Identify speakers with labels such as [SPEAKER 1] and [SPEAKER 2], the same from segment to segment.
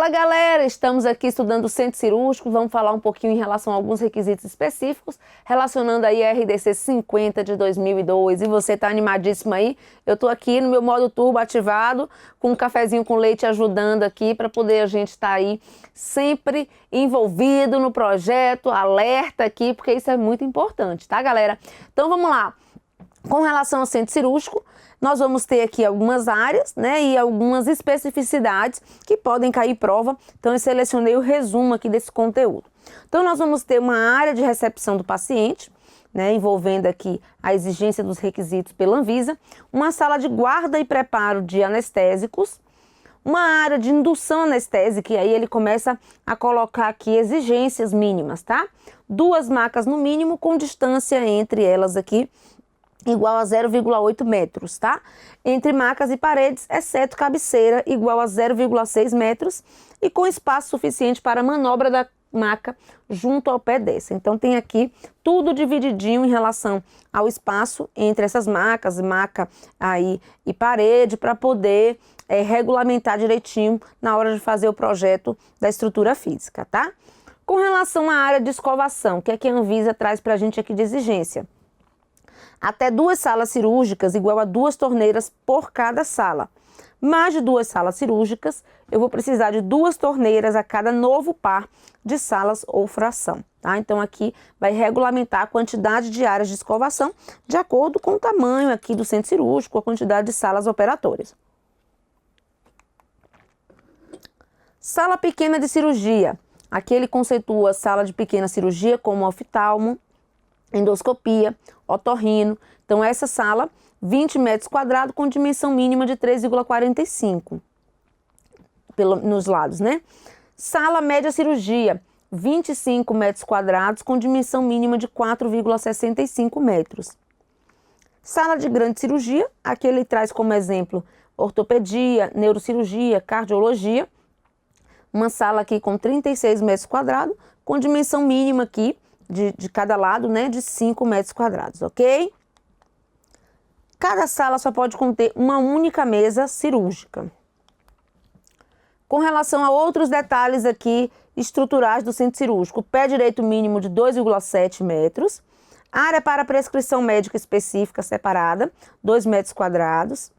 [SPEAKER 1] Fala galera, estamos aqui estudando o centro cirúrgico, vamos falar um pouquinho em relação a alguns requisitos específicos, relacionando aí a RDC 50 de 2002, e você tá animadíssimo aí? Eu tô aqui no meu modo turbo ativado, com um cafezinho com leite ajudando aqui, para poder a gente estar aí sempre envolvido no projeto, alerta aqui, porque isso é muito importante, tá galera? Então vamos lá, com relação ao centro cirúrgico, nós vamos ter aqui algumas áreas, né, e algumas especificidades que podem cair em prova. Então eu selecionei o resumo aqui desse conteúdo. Então nós vamos ter uma área de recepção do paciente, né, envolvendo aqui a exigência dos requisitos pela Anvisa, uma sala de guarda e preparo de anestésicos, uma área de indução anestésica, e aí ele começa a colocar aqui exigências mínimas, tá? 2 macas no mínimo, com distância entre elas aqui igual a 0,8 metros, tá? Entre macas e paredes, exceto cabeceira, igual a 0,6 metros e com espaço suficiente para a manobra da maca junto ao pé dessa. Então tem aqui tudo divididinho em relação ao espaço entre essas macas, maca aí e parede, para poder regulamentar direitinho na hora de fazer o projeto da estrutura física, tá? Com relação à área de escovação, que é que a Anvisa traz pra gente aqui de exigência? Até 2 salas cirúrgicas igual a 2 torneiras por cada sala. Mais de 2 salas cirúrgicas, eu vou precisar de 2 torneiras a cada novo par de salas ou fração, tá? Então aqui vai regulamentar a quantidade de áreas de escovação de acordo com o tamanho aqui do centro cirúrgico, a quantidade de salas operatórias. Sala pequena de cirurgia. Aqui ele conceitua sala de pequena cirurgia como oftalmo, endoscopia, otorrino. Então essa sala, 20 metros quadrados com dimensão mínima de 3,45 nos lados, né? Sala média cirurgia, 25 metros quadrados com dimensão mínima de 4,65 metros. Sala de grande cirurgia, aqui ele traz como exemplo ortopedia, neurocirurgia, cardiologia. Uma sala aqui com 36 metros quadrados, com dimensão mínima aqui de cada lado, né, de 5 metros quadrados, ok? Cada sala só pode conter uma única mesa cirúrgica. Com relação a outros detalhes aqui estruturais do centro cirúrgico, pé direito mínimo de 2,7 metros, área para prescrição médica específica separada, 2 metros quadrados,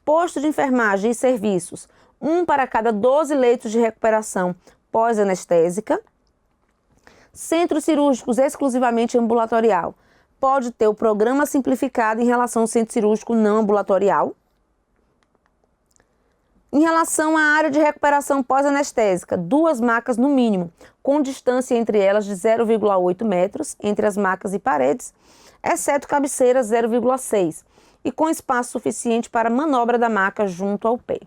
[SPEAKER 1] posto de enfermagem e serviços, 1 para cada 12 leitos de recuperação pós-anestésica. Centros cirúrgicos exclusivamente ambulatorial. Pode ter o programa simplificado em relação ao centro cirúrgico não ambulatorial. Em relação à área de recuperação pós-anestésica, 2 macas no mínimo, com distância entre elas de 0,8 metros entre as macas e paredes, exceto cabeceira 0,6, e com espaço suficiente para a manobra da maca junto ao pé.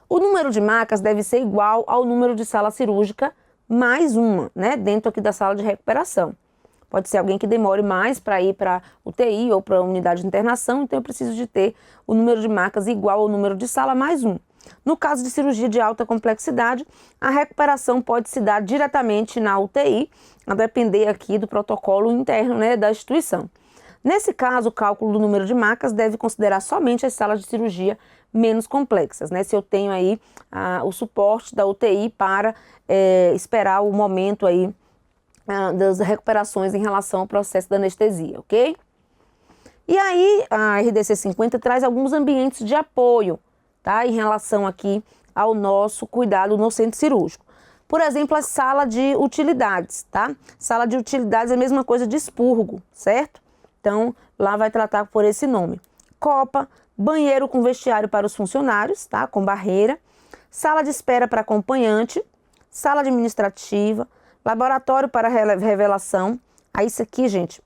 [SPEAKER 1] O número de macas deve ser igual ao número de sala cirúrgica mais uma, né, dentro aqui da sala de recuperação. Pode ser alguém que demore mais para ir para UTI ou para a unidade de internação, então eu preciso de ter o número de macas igual ao número de sala mais 1. No caso de cirurgia de alta complexidade, a recuperação pode se dar diretamente na UTI, a depender aqui do protocolo interno, né, da instituição. Nesse caso, o cálculo do número de macas deve considerar somente as salas de cirurgia menos complexas, né? Se eu tenho aí o suporte da UTI para esperar o momento aí das recuperações em relação ao processo da anestesia, ok? E aí a RDC 50 traz alguns ambientes de apoio, tá? Em relação aqui ao nosso cuidado no centro cirúrgico. Por exemplo, a sala de utilidades, tá? Sala de utilidades é a mesma coisa de expurgo, certo? Então, lá vai tratar por esse nome. Copa, banheiro com vestiário para os funcionários, tá? Com barreira, sala de espera para acompanhante, sala administrativa, laboratório para revelação. Aí isso aqui, gente,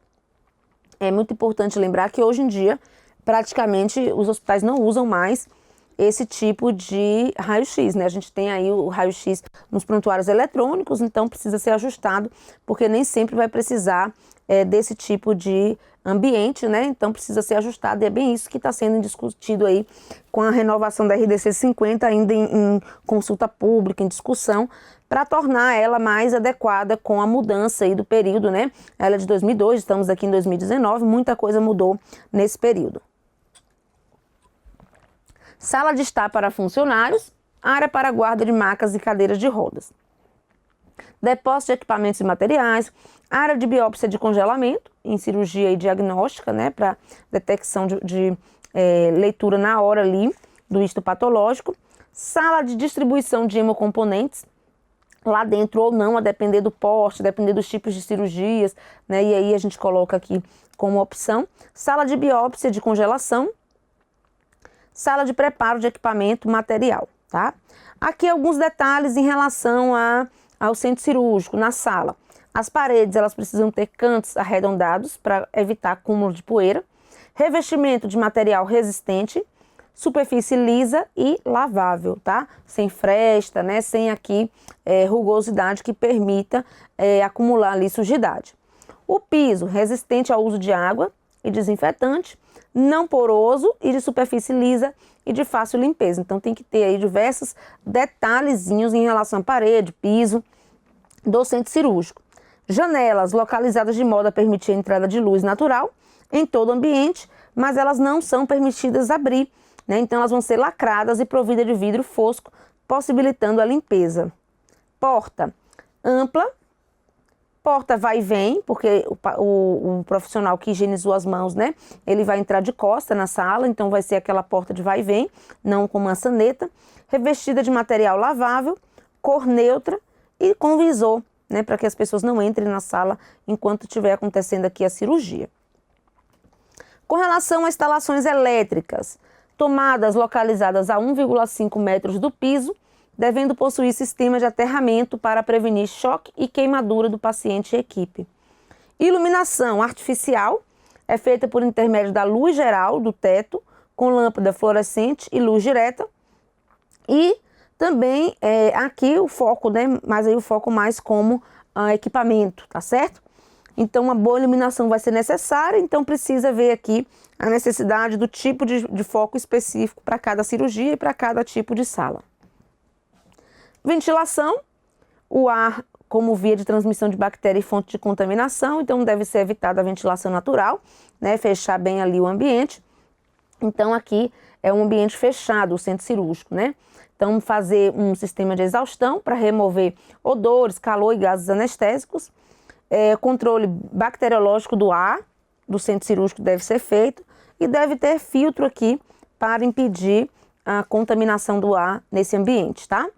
[SPEAKER 1] é muito importante lembrar que hoje em dia, praticamente, os hospitais não usam mais esse tipo de raio-x, né? A gente tem aí o raio-x nos prontuários eletrônicos, então precisa ser ajustado, porque nem sempre vai precisar desse tipo de ambiente, né? Então precisa ser ajustado, e é bem isso que está sendo discutido aí com a renovação da RDC 50, ainda em consulta pública, em discussão, para tornar ela mais adequada com a mudança aí do período, né? Ela é de 2002, estamos aqui em 2019, muita coisa mudou nesse período. Sala de estar para funcionários, área para guarda de macas e cadeiras de rodas, depósito de equipamentos e materiais, área de biópsia de congelamento, em cirurgia e diagnóstica, né, para detecção de leitura na hora ali do histopatológico, sala de distribuição de hemocomponentes, lá dentro ou não, a depender do porte, a depender dos tipos de cirurgias, né, e aí a gente coloca aqui como opção, sala de biópsia de congelação, sala de preparo de equipamento, material, tá? Aqui alguns detalhes em relação ao centro cirúrgico, na sala. As paredes, elas precisam ter cantos arredondados para evitar acúmulo de poeira, revestimento de material resistente, superfície lisa e lavável, tá? Sem fresta, né? Sem aqui rugosidade que permita acumular ali sujidade. O piso, resistente ao uso de água e desinfetante, não poroso e de superfície lisa e de fácil limpeza. Então tem que ter aí diversos detalhezinhos em relação à parede, piso do centro cirúrgico. Janelas localizadas de modo a permitir a entrada de luz natural em todo o ambiente, mas elas não são permitidas abrir, né? Então elas vão ser lacradas e providas de vidro fosco, possibilitando a limpeza. Porta ampla, porta vai e vem, porque o profissional que higienizou as mãos, né, ele vai entrar de costa na sala, então vai ser aquela porta de vai e vem, não com maçaneta, revestida de material lavável, cor neutra e com visor, né, para que as pessoas não entrem na sala enquanto estiver acontecendo aqui a cirurgia. Com relação a instalações elétricas, tomadas localizadas a 1,5 metros do piso, devendo possuir sistema de aterramento para prevenir choque e queimadura do paciente e equipe. Iluminação artificial é feita por intermédio da luz geral do teto, com lâmpada fluorescente e luz direta. E também aqui o foco, né, mas aí o foco mais como equipamento, tá certo? Então uma boa iluminação vai ser necessária, então precisa ver aqui a necessidade do tipo de foco específico para cada cirurgia e para cada tipo de sala. Ventilação, o ar como via de transmissão de bactéria e fonte de contaminação, então deve ser evitada a ventilação natural, né, fechar bem ali o ambiente. Então aqui é um ambiente fechado, o centro cirúrgico, né? Então fazer um sistema de exaustão para remover odores, calor e gases anestésicos. Controle bacteriológico do ar do centro cirúrgico deve ser feito e deve ter filtro aqui para impedir a contaminação do ar nesse ambiente, tá?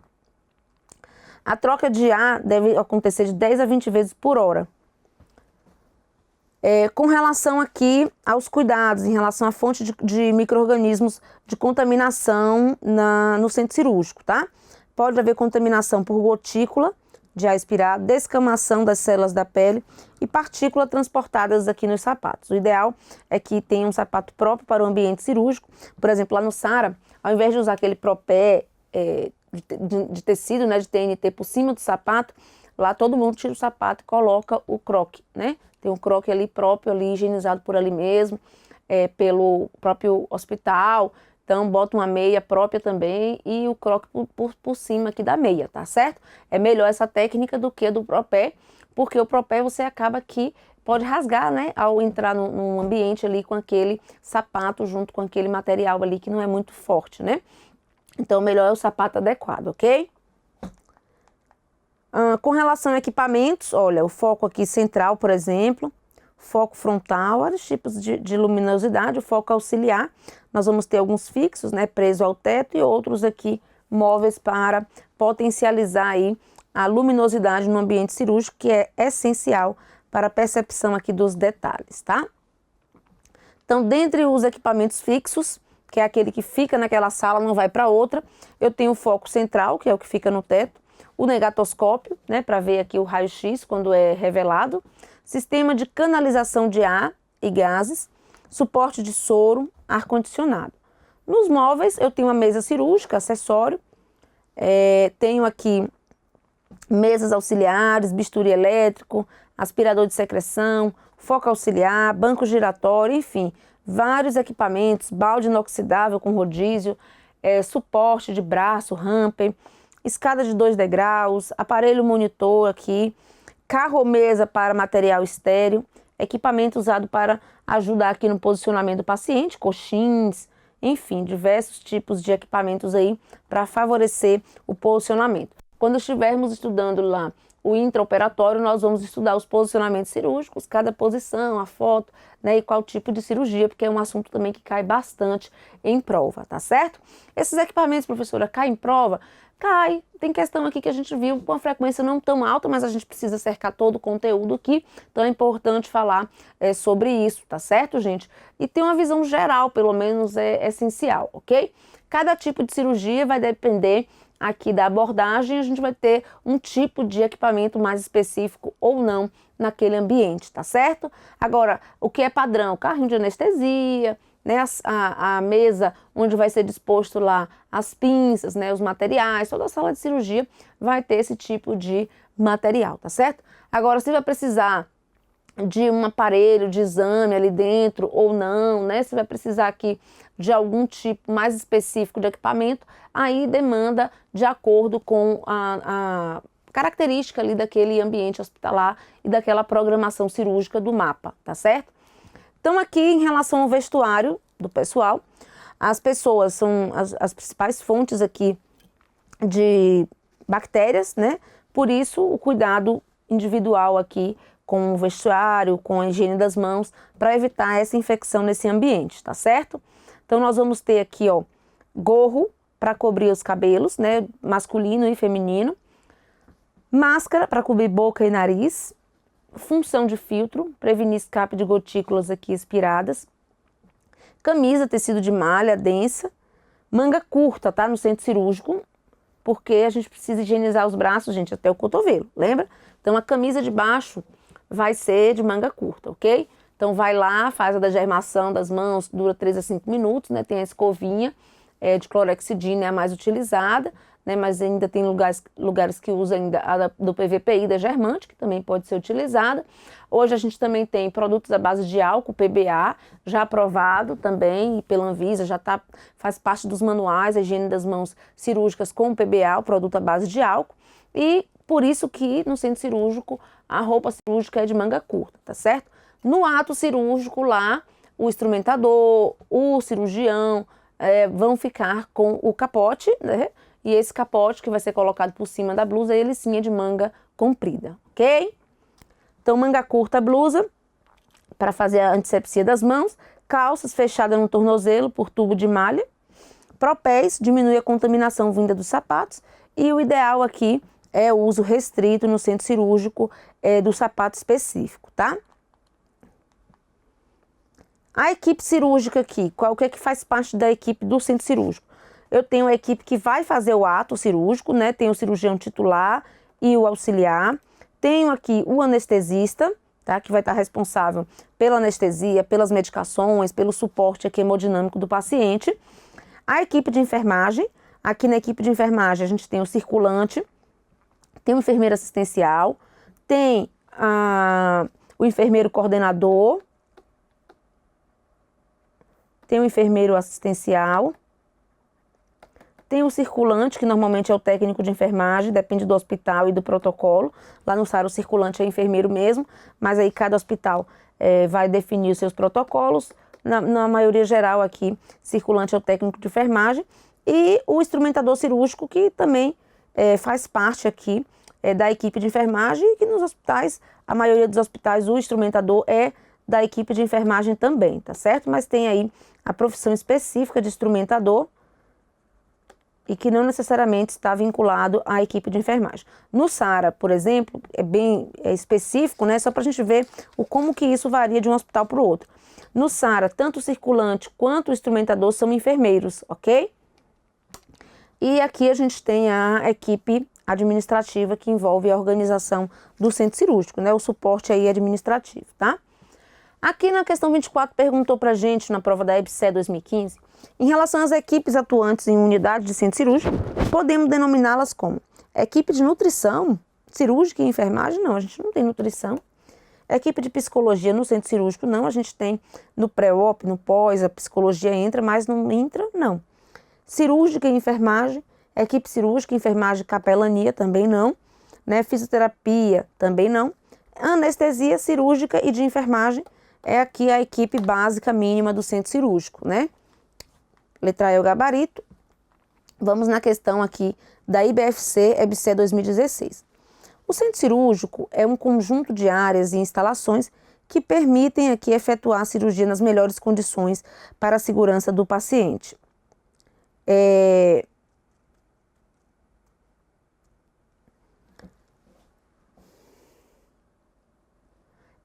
[SPEAKER 1] A troca de ar deve acontecer de 10 a 20 vezes por hora. Com relação aqui aos cuidados, em relação à fonte de micro-organismos de contaminação no centro cirúrgico, tá? Pode haver contaminação por gotícula de ar expirado, descamação das células da pele e partículas transportadas aqui nos sapatos. O ideal é que tenha um sapato próprio para o ambiente cirúrgico. Por exemplo, lá no Sara, ao invés de usar aquele propé de tecido, né, de TNT por cima do sapato, lá todo mundo tira o sapato e coloca o croque, né? Tem um croque ali próprio, ali higienizado por ali mesmo, pelo próprio hospital. Então, bota uma meia própria também e o croque por cima aqui da meia, tá certo? É melhor essa técnica do que do propé, porque o propé você acaba que pode rasgar, né? Ao entrar num ambiente ali com aquele sapato junto com aquele material ali que não é muito forte, né? Então, melhor é o sapato adequado, ok? Com relação a equipamentos, olha, o foco aqui central, por exemplo, foco frontal, vários tipos de luminosidade, o foco auxiliar, nós vamos ter alguns fixos, né, presos ao teto e outros aqui móveis para potencializar aí a luminosidade no ambiente cirúrgico, que é essencial para a percepção aqui dos detalhes, tá? Então, dentre os equipamentos fixos, que é aquele que fica naquela sala, não vai para outra, eu tenho o foco central, que é o que fica no teto, o negatoscópio, né, para ver aqui o raio-x quando é revelado, sistema de canalização de ar e gases, suporte de soro, ar-condicionado. Nos móveis eu tenho a mesa cirúrgica, acessório, tenho aqui mesas auxiliares, bisturi elétrico, aspirador de secreção, foco auxiliar, banco giratório, enfim, vários equipamentos, balde inoxidável com rodízio, suporte de braço, ramper, escada de 2 degraus, aparelho monitor aqui, carro ou mesa para material estéreo, equipamento usado para ajudar aqui no posicionamento do paciente, coxins, enfim, diversos tipos de equipamentos aí para favorecer o posicionamento. Quando estivermos estudando lá o intraoperatório, nós vamos estudar os posicionamentos cirúrgicos, cada posição, a foto, né, e qual tipo de cirurgia, porque é um assunto também que cai bastante em prova, tá certo? Esses equipamentos, professora, caem em prova? Cai. Tem questão aqui que a gente viu com a frequência não tão alta, mas a gente precisa cercar todo o conteúdo aqui, então é importante falar sobre isso, tá certo, gente? E ter uma visão geral, pelo menos, é essencial, ok? Cada tipo de cirurgia vai depender aqui da abordagem, a gente vai ter um tipo de equipamento mais específico ou não naquele ambiente, tá certo? Agora, o que é padrão? Carrinho de anestesia, né, a mesa onde vai ser disposto lá as pinças, né, os materiais, toda a sala de cirurgia vai ter esse tipo de material, tá certo? Agora, se vai precisar de um aparelho de exame ali dentro ou não, né? Se vai precisar aqui de algum tipo mais específico de equipamento, aí demanda de acordo com a característica ali daquele ambiente hospitalar e daquela programação cirúrgica do mapa, tá certo? Então aqui em relação ao vestuário do pessoal, as pessoas são as principais fontes aqui de bactérias, né? Por isso o cuidado individual aqui com o vestuário, com a higiene das mãos, para evitar essa infecção nesse ambiente, tá certo? Então nós vamos ter aqui, ó, gorro para cobrir os cabelos, né, masculino e feminino, máscara para cobrir boca e nariz, função de filtro, prevenir escape de gotículas aqui expiradas, camisa, tecido de malha densa, manga curta, tá, no centro cirúrgico, porque a gente precisa higienizar os braços, gente, até o cotovelo, lembra? Então a camisa de baixo vai ser de manga curta, ok? Então vai lá, faz a degermação das mãos, dura 3 a 5 minutos, né? Tem a escovinha de clorexidina, é a mais utilizada, né? Mas ainda tem lugares que usam ainda a do PVPI, degermante, que também pode ser utilizada. Hoje a gente também tem produtos à base de álcool, PBA, já aprovado também pela Anvisa, faz parte dos manuais, a higiene das mãos cirúrgicas com PBA, o produto à base de álcool. E por isso que no centro cirúrgico a roupa cirúrgica é de manga curta, tá certo? No ato cirúrgico lá, o instrumentador, o cirurgião vão ficar com o capote, né? E esse capote que vai ser colocado por cima da blusa, ele sim é de manga comprida, ok? Então manga curta a blusa, para fazer a antisepsia das mãos, calças fechadas no tornozelo por tubo de malha, propés, diminui a contaminação vinda dos sapatos, e o ideal aqui é o uso restrito no centro cirúrgico do sapato específico, tá? A equipe cirúrgica aqui, o que é que faz parte da equipe do centro cirúrgico? Eu tenho a equipe que vai fazer o ato cirúrgico, né? Tem o cirurgião titular e o auxiliar. Tenho aqui o anestesista, tá? Que vai estar responsável pela anestesia, pelas medicações, pelo suporte aqui hemodinâmico do paciente. A equipe de enfermagem, aqui na equipe de enfermagem a gente tem o circulante, tem o enfermeiro assistencial, tem o enfermeiro coordenador, tem o enfermeiro assistencial, tem o circulante, que normalmente é o técnico de enfermagem, depende do hospital e do protocolo. Lá no SAR o circulante é enfermeiro mesmo, mas aí cada hospital vai definir os seus protocolos. Na maioria geral aqui, circulante é o técnico de enfermagem. E o instrumentador cirúrgico, que também faz parte aqui da equipe de enfermagem, e que nos hospitais, a maioria dos hospitais, o instrumentador é da equipe de enfermagem também, tá certo? Mas tem aí a profissão específica de instrumentador e que não necessariamente está vinculado à equipe de enfermagem. No SARA, por exemplo, é bem específico, né? Só para a gente ver como que isso varia de um hospital para o outro. No SARA, tanto o circulante quanto o instrumentador são enfermeiros, ok? E aqui a gente tem a equipe administrativa que envolve a organização do centro cirúrgico, né? O suporte aí administrativo, tá? Aqui na questão 24 perguntou pra gente na prova da EBSE 2015, em relação às equipes atuantes em unidade de centro cirúrgico, podemos denominá-las como equipe de nutrição cirúrgica e enfermagem? Não, a gente não tem nutrição. Equipe de psicologia no centro cirúrgico? Não, a gente tem no pré-op, no pós, a psicologia entra, mas no intra, não. Cirúrgica e enfermagem, equipe cirúrgica, enfermagem, capelania, também não, né? Fisioterapia, também não. Anestesia cirúrgica e de enfermagem é aqui a equipe básica mínima do centro cirúrgico, né? Letra E, o gabarito. Vamos na questão aqui da IBFC, EBC 2016. O centro cirúrgico é um conjunto de áreas e instalações que permitem aqui efetuar a cirurgia nas melhores condições para a segurança do paciente.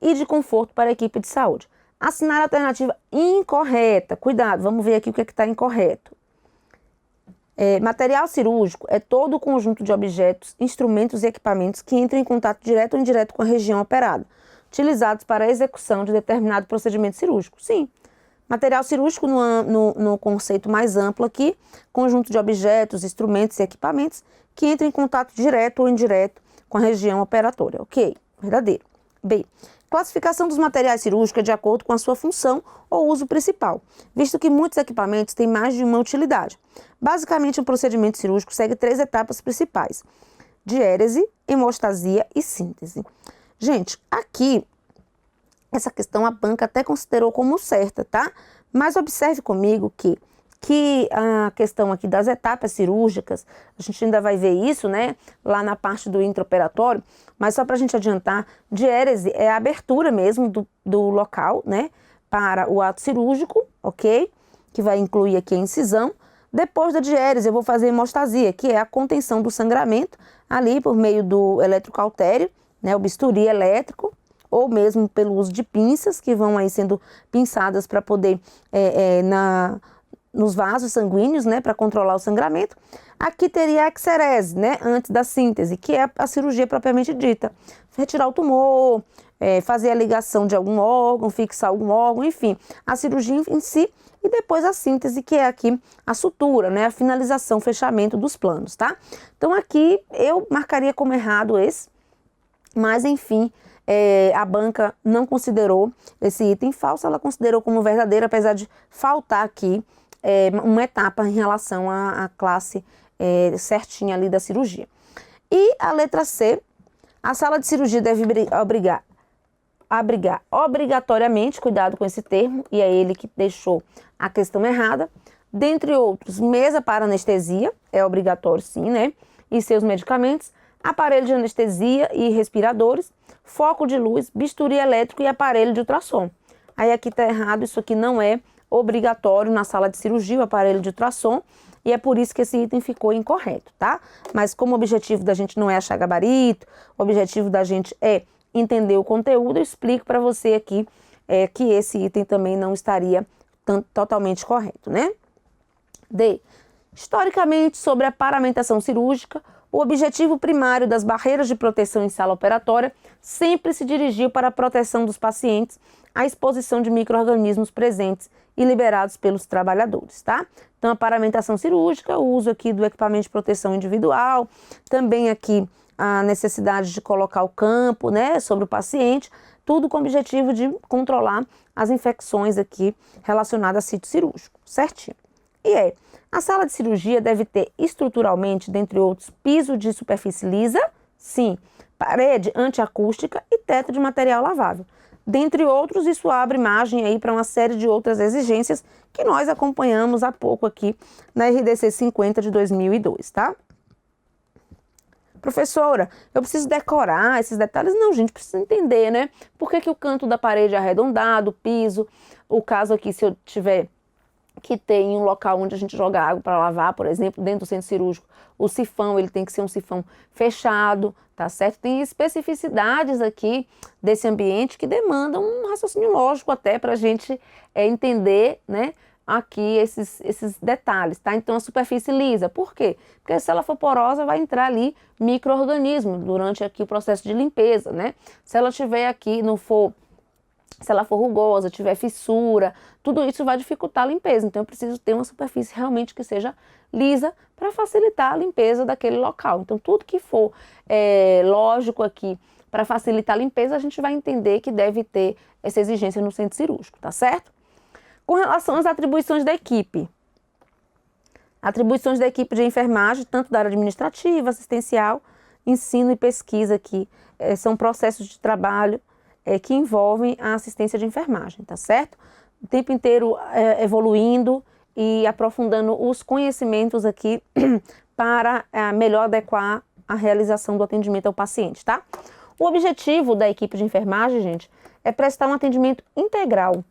[SPEAKER 1] E de conforto para a equipe de saúde. Assinar a alternativa incorreta. Cuidado, vamos ver aqui o que está incorreto. Material cirúrgico é todo o conjunto de objetos, instrumentos e equipamentos que entram em contato direto ou indireto com a região operada, utilizados para a execução de determinado procedimento cirúrgico. Sim. Material cirúrgico, no conceito mais amplo aqui, conjunto de objetos, instrumentos e equipamentos que entram em contato direto ou indireto com a região operatória. Ok, verdadeiro. B. Classificação dos materiais cirúrgicos é de acordo com a sua função ou uso principal, visto que muitos equipamentos têm mais de uma utilidade. Basicamente, um procedimento cirúrgico segue 3 etapas principais: diérese, hemostasia e síntese. Gente, aqui, essa questão a banca até considerou como certa, tá? Mas observe comigo que a questão aqui das etapas cirúrgicas, a gente ainda vai ver isso, né, lá na parte do intraoperatório, mas só para a gente adiantar, diérese é a abertura mesmo do local, né, para o ato cirúrgico, ok? Que vai incluir aqui a incisão. Depois da diérese eu vou fazer hemostasia, que é a contenção do sangramento ali por meio do eletrocautério, né, o bisturi elétrico, ou mesmo pelo uso de pinças, que vão aí sendo pinçadas para poder, nos vasos sanguíneos, né, para controlar o sangramento. Aqui teria a exerese, né, antes da síntese, que é a cirurgia propriamente dita. Retirar o tumor, fazer a ligação de algum órgão, fixar algum órgão, enfim, a cirurgia em si, e depois a síntese, que é aqui a sutura, né, a finalização, fechamento dos planos, tá? Então aqui eu marcaria como errado esse, mas enfim, a banca não considerou esse item falso, ela considerou como verdadeiro, apesar de faltar aqui uma etapa em relação à classe certinha ali da cirurgia. E a letra C, a sala de cirurgia deve abrigar obrigatoriamente, cuidado com esse termo, e é ele que deixou a questão errada, dentre outros, mesa para anestesia, é obrigatório sim, né, e seus medicamentos, aparelho de anestesia e respiradores, foco de luz, bisturi elétrico e aparelho de ultrassom. Aí aqui está errado, isso aqui não é obrigatório na sala de cirurgia, o aparelho de ultrassom, e é por isso que esse item ficou incorreto, tá? Mas como o objetivo da gente não é achar gabarito, o objetivo da gente é entender o conteúdo, eu explico para você aqui que esse item também não estaria totalmente correto, né? D. Historicamente, sobre a paramentação cirúrgica, o objetivo primário das barreiras de proteção em sala operatória sempre se dirigiu para a proteção dos pacientes à exposição de micro-organismos presentes e liberados pelos trabalhadores, tá? Então, a paramentação cirúrgica, o uso aqui do equipamento de proteção individual, também aqui a necessidade de colocar o campo, né, sobre o paciente, tudo com o objetivo de controlar as infecções aqui relacionadas a sítio cirúrgico, certinho? E a sala de cirurgia deve ter estruturalmente, dentre outros, piso de superfície lisa, sim, parede antiacústica e teto de material lavável. Dentre outros, isso abre margem aí para uma série de outras exigências que nós acompanhamos há pouco aqui na RDC 50 de 2002, tá? Professora, eu preciso decorar esses detalhes? Não, gente, precisa entender, né? Por que o canto da parede é arredondado, o piso, o caso aqui, se eu tiver que ter em um local onde a gente joga água para lavar, por exemplo, dentro do centro cirúrgico, o sifão, ele tem que ser um sifão fechado, tá certo? Tem especificidades aqui desse ambiente que demandam um raciocínio lógico até para a gente entender, né, aqui esses detalhes, tá? Então, a superfície lisa, por quê? Porque se ela for porosa, vai entrar ali micro-organismo durante aqui o processo de limpeza, né? Se ela tiver aqui, se ela for rugosa, tiver fissura, tudo isso vai dificultar a limpeza. Então, eu preciso ter uma superfície realmente que seja lisa para facilitar a limpeza daquele local. Então, tudo que for lógico aqui para facilitar a limpeza, a gente vai entender que deve ter essa exigência no centro cirúrgico, tá certo? Com relação às atribuições da equipe. Atribuições da equipe de enfermagem, tanto da área administrativa, assistencial, ensino e pesquisa aqui, são processos de trabalho que envolvem a assistência de enfermagem, tá certo? O tempo inteiro evoluindo e aprofundando os conhecimentos aqui para melhor adequar a realização do atendimento ao paciente, tá? O objetivo da equipe de enfermagem, gente, é prestar um atendimento integral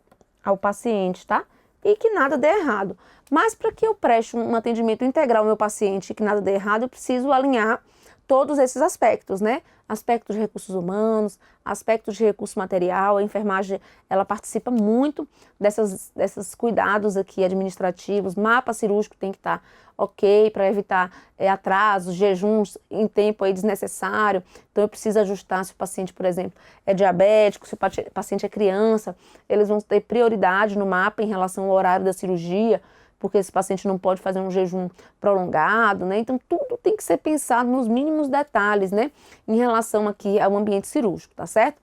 [SPEAKER 1] ao paciente, tá? E que nada dê errado. Mas para que eu preste um atendimento integral ao meu paciente e que nada dê errado, eu preciso alinhar todos esses aspectos, né? Aspectos de recursos humanos, aspectos de recurso material. A enfermagem, ela participa muito desses cuidados aqui administrativos. Mapa cirúrgico tem que estar ok para evitar atrasos, jejuns em tempo aí desnecessário. Então eu preciso ajustar se o paciente, por exemplo, é diabético, se o paciente é criança, eles vão ter prioridade no mapa em relação ao horário da cirurgia, porque esse paciente não pode fazer um jejum prolongado, né? Então, tudo tem que ser pensado nos mínimos detalhes, né? Em relação aqui ao ambiente cirúrgico, tá certo?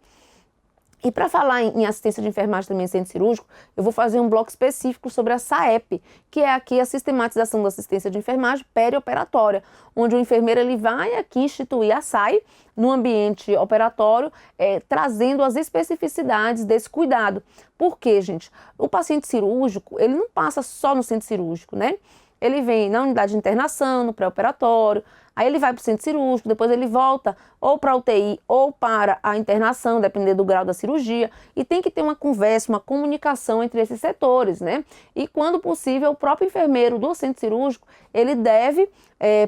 [SPEAKER 1] E para falar em assistência de enfermagem também em centro cirúrgico, eu vou fazer um bloco específico sobre a SAEP, que é aqui a sistematização da assistência de enfermagem perioperatória, onde o enfermeiro ele vai aqui instituir a SAI no ambiente operatório, trazendo as especificidades desse cuidado. Por quê, gente? O paciente cirúrgico, ele não passa só no centro cirúrgico, né? Ele vem na unidade de internação, no pré-operatório, aí ele vai para o centro cirúrgico, depois ele volta ou para a UTI ou para a internação, dependendo do grau da cirurgia, e tem que ter uma conversa, uma comunicação entre esses setores, né? E quando possível, o próprio enfermeiro do centro cirúrgico, ele deve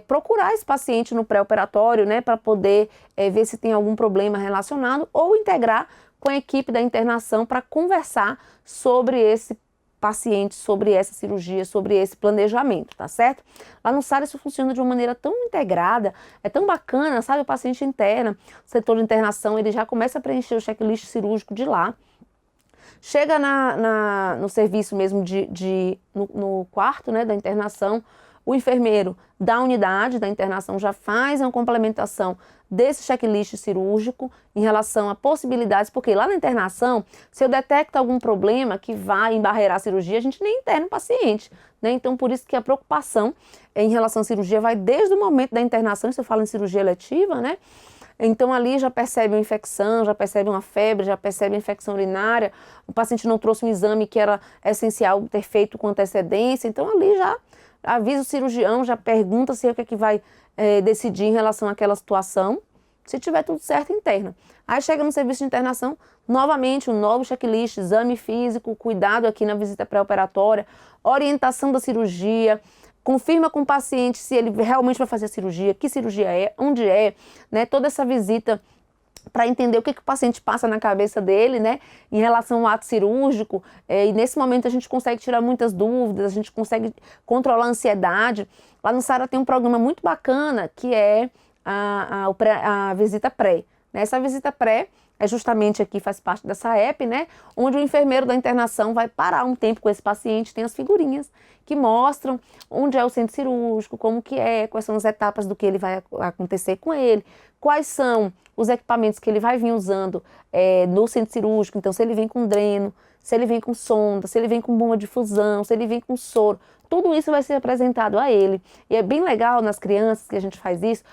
[SPEAKER 1] procurar esse paciente no pré-operatório, né, para poder ver se tem algum problema relacionado ou integrar com a equipe da internação para conversar sobre esse paciente, sobre essa cirurgia, sobre esse planejamento, tá certo? Lá no SARA isso funciona de uma maneira tão integrada, é tão bacana, sabe? O paciente interna, o setor de internação, ele já começa a preencher o checklist cirúrgico de lá. Chega no serviço mesmo no quarto, né, da internação, o enfermeiro da unidade da internação já faz uma complementação desse checklist cirúrgico em relação a possibilidades, porque lá na internação, se eu detecto algum problema que vai embarrear a cirurgia, a gente nem interna o paciente, né? Então, por isso que a preocupação em relação à cirurgia vai desde o momento da internação, se eu falo em cirurgia eletiva, né? Então, ali já percebe uma infecção, já percebe uma febre, já percebe uma infecção urinária, o paciente não trouxe um exame que era essencial ter feito com antecedência, então ali já avisa o cirurgião, já pergunta se é o que é que vai decidir em relação àquela situação. Se tiver tudo certo, interna. Aí chega no serviço de internação, novamente um novo checklist, exame físico, cuidado aqui na visita pré-operatória, orientação da cirurgia, confirma com o paciente se ele realmente vai fazer a cirurgia, que cirurgia é, onde é, né? Toda essa visita para entender o que o paciente passa na cabeça dele, né, em relação ao ato cirúrgico, e nesse momento a gente consegue tirar muitas dúvidas, a gente consegue controlar a ansiedade. Lá no SARA tem um programa muito bacana que é a visita pré. Essa visita pré é justamente aqui, faz parte dessa app, né, onde o enfermeiro da internação vai parar um tempo com esse paciente, tem as figurinhas que mostram onde é o centro cirúrgico, como que é, quais são as etapas do que ele vai acontecer com ele, quais são os equipamentos que ele vai vir usando no centro cirúrgico, então se ele vem com dreno, se ele vem com sonda, se ele vem com bomba de fusão, se ele vem com soro, tudo isso vai ser apresentado a ele. E é bem legal nas crianças que a gente faz isso,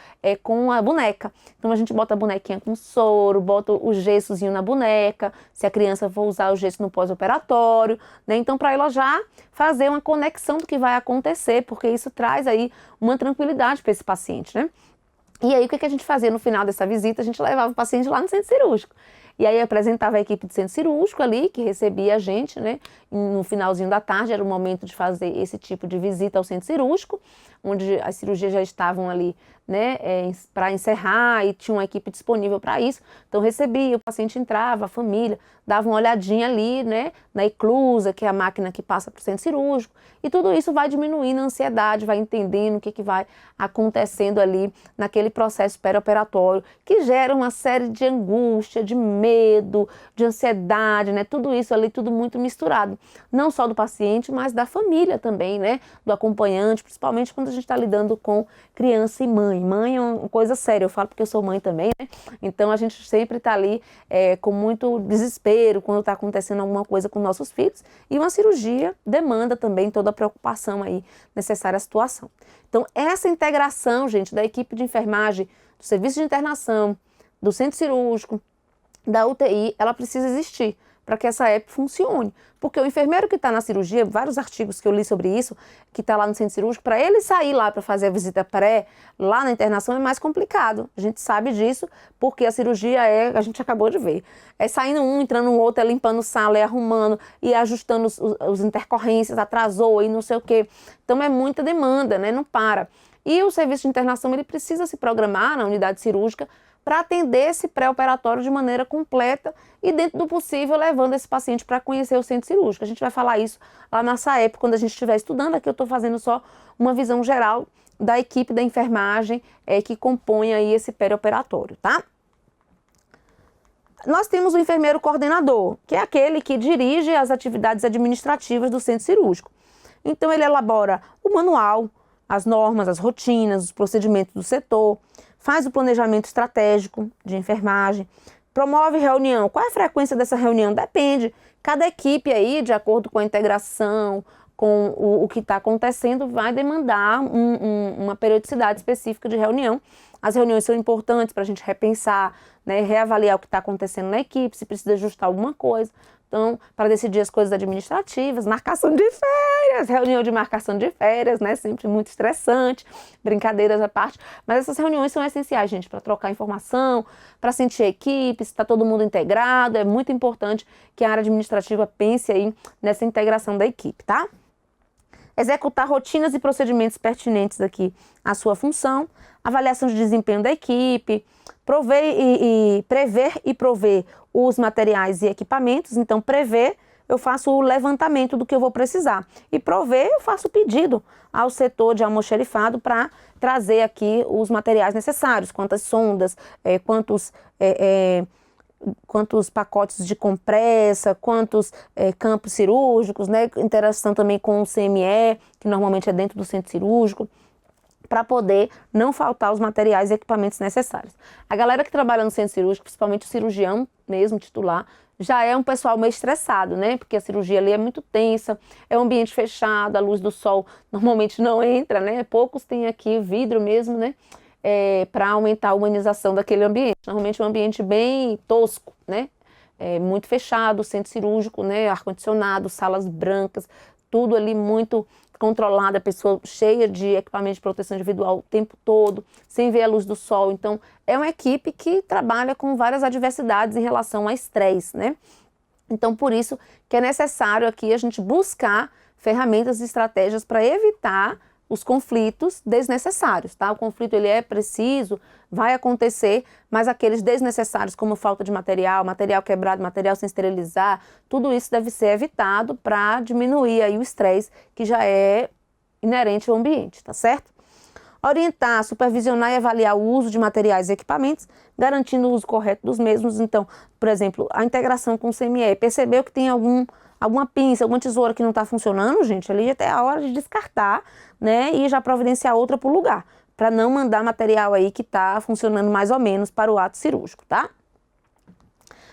[SPEAKER 1] com a boneca. Então a gente bota a bonequinha com soro, bota o gessozinho na boneca, se a criança for usar o gesso no pós-operatório, né? Então para ela já fazer uma conexão do que vai acontecer, porque isso traz aí uma tranquilidade para esse paciente, né? E aí o que a gente fazia no final dessa visita? A gente levava o paciente lá no centro cirúrgico. E aí apresentava a equipe de centro cirúrgico ali, que recebia a gente, né? No finalzinho da tarde era o momento de fazer esse tipo de visita ao centro cirúrgico, onde as cirurgias já estavam ali, né, para encerrar e tinha uma equipe disponível para isso. Então recebia, o paciente entrava, a família, dava uma olhadinha ali, né, na eclusa, que é a máquina que passa para o centro cirúrgico, e tudo isso vai diminuindo a ansiedade, vai entendendo o que vai acontecendo ali naquele processo perioperatório, que gera uma série de angústia, de medo, de ansiedade, né, tudo isso ali, tudo muito misturado, não só do paciente, mas da família também, né, do acompanhante, principalmente quando a gente está lidando com criança e mãe. Mãe é uma coisa séria, eu falo porque eu sou mãe também, né? Então a gente sempre está ali com muito desespero quando está acontecendo alguma coisa com nossos filhos, e uma cirurgia demanda também toda a preocupação aí necessária à situação. Então essa integração, gente, da equipe de enfermagem, do serviço de internação, do centro cirúrgico, da UTI, ela precisa existir, para que essa EP funcione. Porque o enfermeiro que está na cirurgia, vários artigos que eu li sobre isso, que está lá no centro cirúrgico, para ele sair lá para fazer a visita pré, lá na internação, é mais complicado. A gente sabe disso, porque a cirurgia a gente acabou de ver, é saindo um, entrando um outro, é limpando sala, é arrumando e ajustando os intercorrências, atrasou e não sei o quê. Então é muita demanda, né? Não para. E o serviço de internação, ele precisa se programar na unidade cirúrgica para atender esse pré-operatório de maneira completa e, dentro do possível, levando esse paciente para conhecer o centro cirúrgico. A gente vai falar isso lá na SAEP, quando a gente estiver estudando. Aqui eu estou fazendo só uma visão geral da equipe da enfermagem que compõe aí esse pré-operatório, tá? Nós temos o enfermeiro coordenador, que é aquele que dirige as atividades administrativas do centro cirúrgico. Então, ele elabora o manual, as normas, as rotinas, os procedimentos do setor, faz o planejamento estratégico de enfermagem, promove reunião. Qual é a frequência dessa reunião? Depende. Cada equipe aí, de acordo com a integração, com o que está acontecendo, vai demandar uma periodicidade específica de reunião. As reuniões são importantes para a gente repensar, né, reavaliar o que está acontecendo na equipe, se precisa ajustar alguma coisa. Então, para decidir as coisas administrativas, marcação de férias, reunião de marcação de férias, né? Sempre muito estressante, brincadeiras à parte. Mas essas reuniões são essenciais, gente, para trocar informação, para sentir a equipe, se está todo mundo integrado. É muito importante que a área administrativa pense aí nessa integração da equipe, tá? Executar rotinas e procedimentos pertinentes aqui à sua função, avaliação de desempenho da equipe, prever e prover os materiais e equipamentos. Então, prever, eu faço o levantamento do que eu vou precisar. E prover, eu faço o pedido ao setor de almoxarifado para trazer aqui os materiais necessários, quantas sondas, quantos pacotes de compressa, quantos campos cirúrgicos, né? Interação também com o CME, que normalmente é dentro do centro cirúrgico, para poder não faltar os materiais e equipamentos necessários. A galera que trabalha no centro cirúrgico, principalmente o cirurgião mesmo, titular, já é um pessoal meio estressado, né? Porque a cirurgia ali é muito tensa, é um ambiente fechado, a luz do sol normalmente não entra, né? Poucos têm aqui vidro mesmo, né? Para aumentar a humanização daquele ambiente. Normalmente é um ambiente bem tosco, né? Muito fechado, centro cirúrgico, né? Ar-condicionado, salas brancas, tudo ali muito controlado, a pessoa cheia de equipamento de proteção individual o tempo todo, sem ver a luz do sol. Então, é uma equipe que trabalha com várias adversidades em relação a estresse, né? Então, por isso que é necessário aqui a gente buscar ferramentas e estratégias para evitar os conflitos desnecessários, tá? O conflito, ele é preciso, vai acontecer, mas aqueles desnecessários, como falta de material, material quebrado, material sem esterilizar, tudo isso deve ser evitado para diminuir aí o estresse que já é inerente ao ambiente, tá certo? Orientar, supervisionar e avaliar o uso de materiais e equipamentos, garantindo o uso correto dos mesmos. Então, por exemplo, a integração com o CME, percebeu que tem alguma pinça, alguma tesoura que não está funcionando, gente, ali até a hora de descartar, né, e já providenciar outra para o lugar, para não mandar material aí que está funcionando mais ou menos para o ato cirúrgico, tá?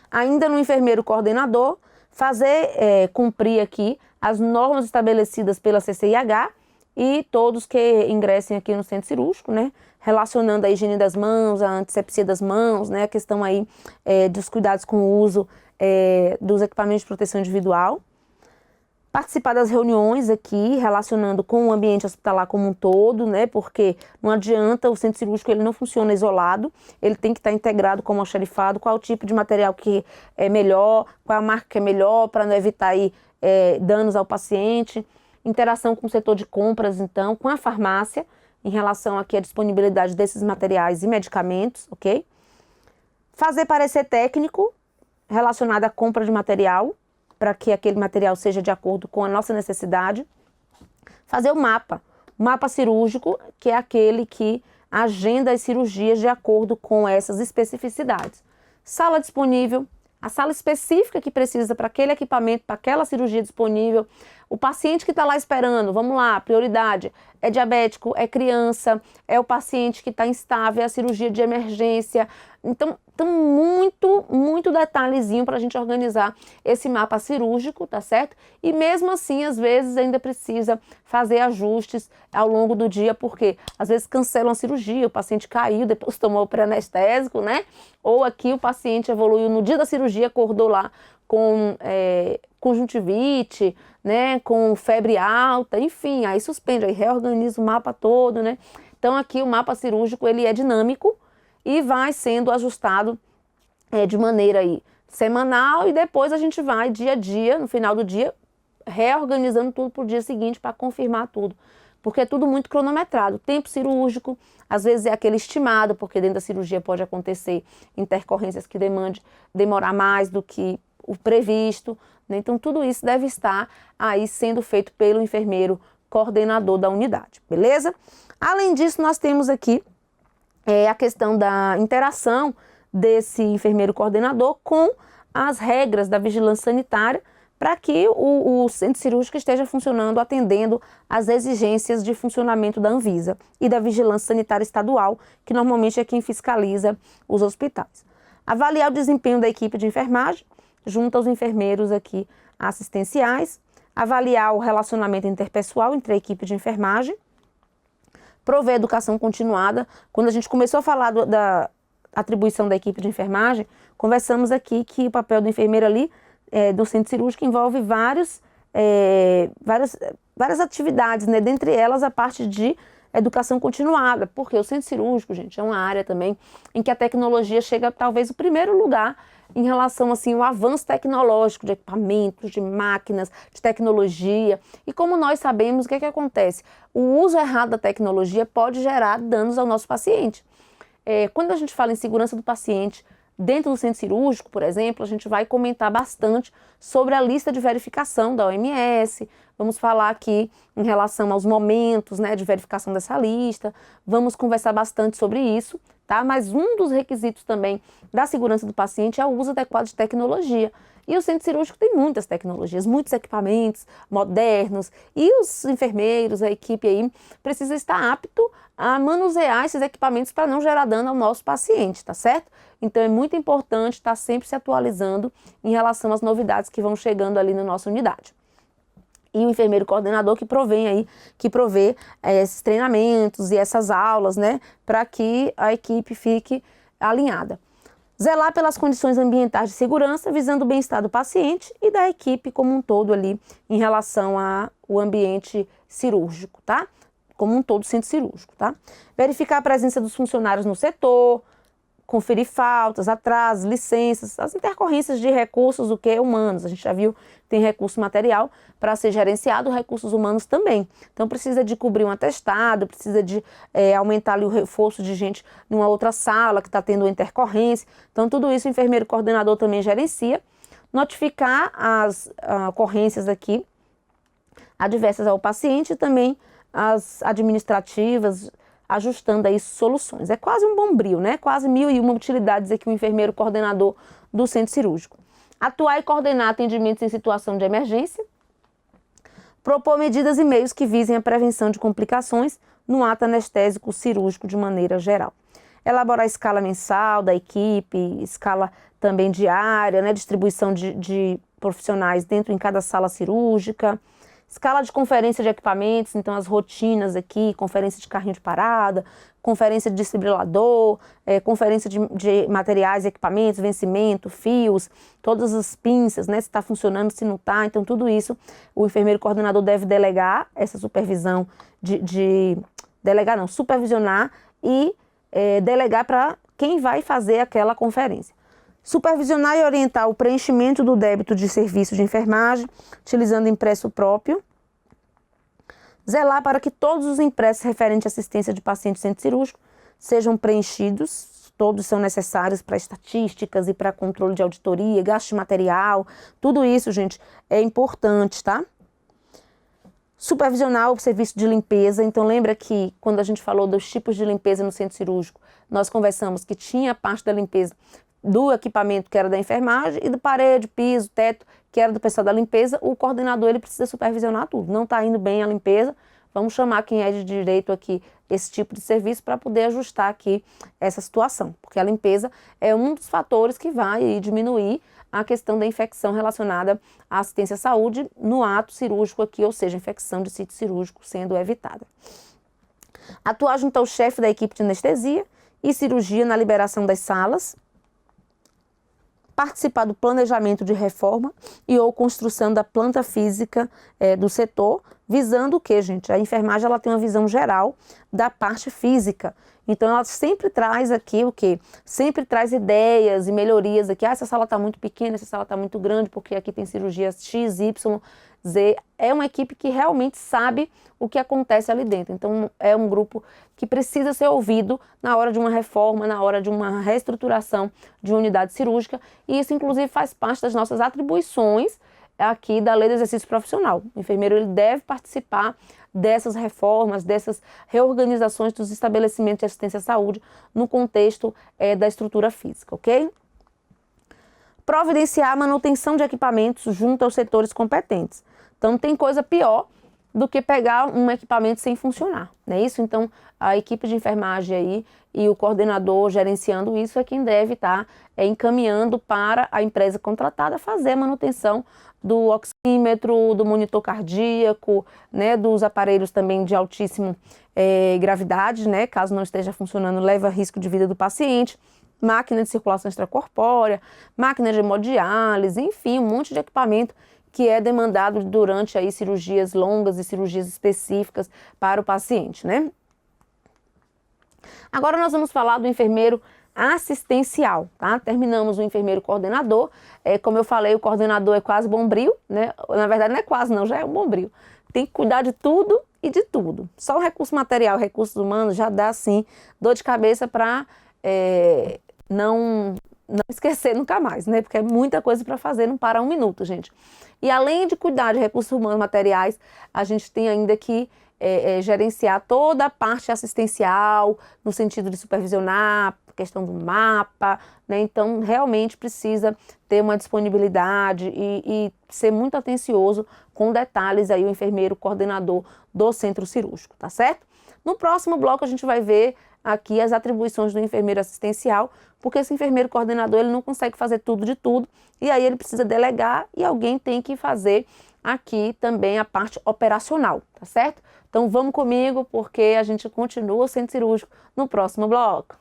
[SPEAKER 1] Ainda no enfermeiro coordenador, fazer cumprir aqui as normas estabelecidas pela CCIH e todos que ingressem aqui no centro cirúrgico, né, relacionando a higiene das mãos, a antisepsia das mãos, né, a questão aí dos cuidados com o uso dos equipamentos de proteção individual. Participar das reuniões aqui, relacionando com o ambiente hospitalar como um todo, né? Porque não adianta, o centro cirúrgico ele não funciona isolado, ele tem que estar integrado com o almoxarifado, qual o tipo de material que é melhor, qual a marca que é melhor, para não evitar aí, danos ao paciente. Interação com o setor de compras, então, com a farmácia, em relação aqui à disponibilidade desses materiais e medicamentos, ok? Fazer parecer técnico, relacionado à compra de material, para que aquele material seja de acordo com a nossa necessidade. Fazer o mapa cirúrgico, que é aquele que agenda as cirurgias de acordo com essas especificidades. Sala disponível, a sala específica que precisa para aquele equipamento, para aquela cirurgia disponível. O paciente que está lá esperando, vamos lá, prioridade, é diabético, é criança, é o paciente que está instável, é a cirurgia de emergência. Então, muito detalhezinho para a gente organizar esse mapa cirúrgico, tá certo? E mesmo assim, às vezes, ainda precisa fazer ajustes ao longo do dia, porque às vezes cancelam a cirurgia, o paciente caiu, depois tomou o pré-anestésico, né? Ou aqui o paciente evoluiu no dia da cirurgia, acordou lá com conjuntivite, né, com febre alta, enfim, aí suspende, aí reorganiza o mapa todo, né? Então aqui o mapa cirúrgico ele é dinâmico e vai sendo ajustado de maneira aí semanal e depois a gente vai dia a dia, no final do dia, reorganizando tudo para o dia seguinte para confirmar tudo. Porque é tudo muito cronometrado. Tempo cirúrgico, às vezes é aquele estimado, porque dentro da cirurgia pode acontecer intercorrências que demorar mais do que o previsto, né? Então tudo isso deve estar aí sendo feito pelo enfermeiro coordenador da unidade, beleza? Além disso, nós temos aqui a questão da interação desse enfermeiro coordenador com as regras da vigilância sanitária para que o centro cirúrgico esteja funcionando, atendendo às exigências de funcionamento da Anvisa e da vigilância sanitária estadual, que normalmente é quem fiscaliza os hospitais. Avaliar o desempenho da equipe de enfermagem, junto aos enfermeiros aqui assistenciais, avaliar o relacionamento interpessoal entre a equipe de enfermagem, prover educação continuada. Quando a gente começou a falar da atribuição da equipe de enfermagem, conversamos aqui que o papel do enfermeiro ali, do centro cirúrgico, envolve várias atividades, né? Dentre elas a parte de educação continuada, porque o centro cirúrgico, gente, é uma área também em que a tecnologia chega talvez o primeiro lugar em relação assim ao avanço tecnológico de equipamentos, de máquinas, de tecnologia. E como nós sabemos, o que acontece? O uso errado da tecnologia pode gerar danos ao nosso paciente. Quando a gente fala em segurança do paciente dentro do centro cirúrgico, por exemplo, a gente vai comentar bastante sobre a lista de verificação da OMS, vamos falar aqui em relação aos momentos, né, de verificação dessa lista, vamos conversar bastante sobre isso, tá? Mas um dos requisitos também da segurança do paciente é o uso adequado de tecnologia. E o centro cirúrgico tem muitas tecnologias, muitos equipamentos modernos, e os enfermeiros, a equipe aí, precisa estar apto a manusear esses equipamentos para não gerar dano ao nosso paciente, tá certo? Então é muito importante estar sempre se atualizando em relação às novidades que vão chegando ali na nossa unidade. E o enfermeiro coordenador que provê esses treinamentos e essas aulas, né, para que a equipe fique alinhada. Zelar pelas condições ambientais de segurança, visando o bem-estar do paciente e da equipe como um todo ali em relação ao ambiente cirúrgico, tá? Como um todo centro cirúrgico, tá? Verificar a presença dos funcionários no setor, conferir faltas, atrasos, licenças, as intercorrências de recursos, o que é humanos. A gente já viu, tem recurso material para ser gerenciado, recursos humanos também. Então precisa de cobrir um atestado, precisa de aumentar ali o reforço de gente numa outra sala que está tendo intercorrência. Então tudo isso o enfermeiro coordenador também gerencia. Notificar as ocorrências aqui adversas ao paciente e também as administrativas, ajustando aí soluções. É quase um bombril, né? Quase 1001 utilidades aqui o enfermeiro coordenador do centro cirúrgico. Atuar e coordenar atendimentos em situação de emergência. Propor medidas e meios que visem a prevenção de complicações no ato anestésico cirúrgico de maneira geral. Elaborar a escala mensal da equipe, escala também diária, né? Distribuição de profissionais dentro em cada sala cirúrgica. Escala de conferência de equipamentos, então as rotinas aqui, conferência de carrinho de parada, conferência de desfibrilador, conferência de materiais e equipamentos, vencimento, fios, todas as pinças, né, se está funcionando, se não está. Então tudo isso o enfermeiro coordenador deve delegar essa supervisão, supervisionar e delegar para quem vai fazer aquela conferência. Supervisionar e orientar o preenchimento do débito de serviço de enfermagem, utilizando impresso próprio. Zelar para que todos os impressos referentes à assistência de paciente centro cirúrgico sejam preenchidos. Todos são necessários para estatísticas e para controle de auditoria, gasto de material. Tudo isso, gente, é importante, tá? Supervisionar o serviço de limpeza. Então, lembra que quando a gente falou dos tipos de limpeza no centro cirúrgico, nós conversamos que tinha a parte da limpeza do equipamento que era da enfermagem e do parede, piso, teto, que era do pessoal da limpeza. O coordenador ele precisa supervisionar tudo. Não está indo bem a limpeza, vamos chamar quem é de direito aqui esse tipo de serviço para poder ajustar aqui essa situação, porque a limpeza é um dos fatores que vai diminuir a questão da infecção relacionada à assistência à saúde no ato cirúrgico aqui, ou seja, infecção de sítio cirúrgico sendo evitada. Atuar junto ao chefe da equipe de anestesia e cirurgia na liberação das salas. participar do planejamento de reforma e ou construção da planta física do setor, visando o quê, gente? A enfermagem ela tem uma visão geral da parte física. Então, ela sempre traz aqui o quê? Sempre traz ideias e melhorias aqui. Essa sala está muito pequena, essa sala está muito grande, porque aqui tem cirurgias X, Y, Z. É uma equipe que realmente sabe o que acontece ali dentro. Então, é um grupo que precisa ser ouvido na hora de uma reforma, na hora de uma reestruturação de unidade cirúrgica. E isso, inclusive, faz parte das nossas atribuições aqui da Lei do Exercício Profissional. O enfermeiro ele deve participar dessas reformas, dessas reorganizações dos estabelecimentos de assistência à saúde no contexto da estrutura física, ok? Providenciar a manutenção de equipamentos junto aos setores competentes. Então, não tem coisa pior do que pegar um equipamento sem funcionar, não é isso? Então, a equipe de enfermagem aí e o coordenador gerenciando isso é quem deve estar encaminhando para a empresa contratada fazer a manutenção do oxímetro, do monitor cardíaco, né, dos aparelhos também de altíssima gravidade, né, caso não esteja funcionando, leva risco de vida do paciente, máquina de circulação extracorpórea, máquina de hemodiálise, enfim, um monte de equipamento que é demandado durante aí cirurgias longas e cirurgias específicas para o paciente, né? Agora nós vamos falar do enfermeiro assistencial, tá? Terminamos o enfermeiro coordenador. Como eu falei, o coordenador é quase bombril, né? Na verdade não é quase não, já é um bombril. Tem que cuidar de tudo e de tudo. Só o recurso material, recursos humanos já dá, assim, dor de cabeça para não esquecer nunca mais, né? Porque é muita coisa para fazer, não para um minuto, gente. E além de cuidar de recursos humanos materiais, a gente tem ainda que gerenciar toda a parte assistencial, no sentido de supervisionar, questão do mapa, né? Então, realmente precisa ter uma disponibilidade e ser muito atencioso com detalhes aí o enfermeiro coordenador do centro cirúrgico, tá certo? No próximo bloco a gente vai ver aqui as atribuições do enfermeiro assistencial, porque esse enfermeiro coordenador ele não consegue fazer tudo de tudo, e aí ele precisa delegar e alguém tem que fazer aqui também a parte operacional, tá certo? Então vamos comigo, porque a gente continua o centro cirúrgico no próximo bloco.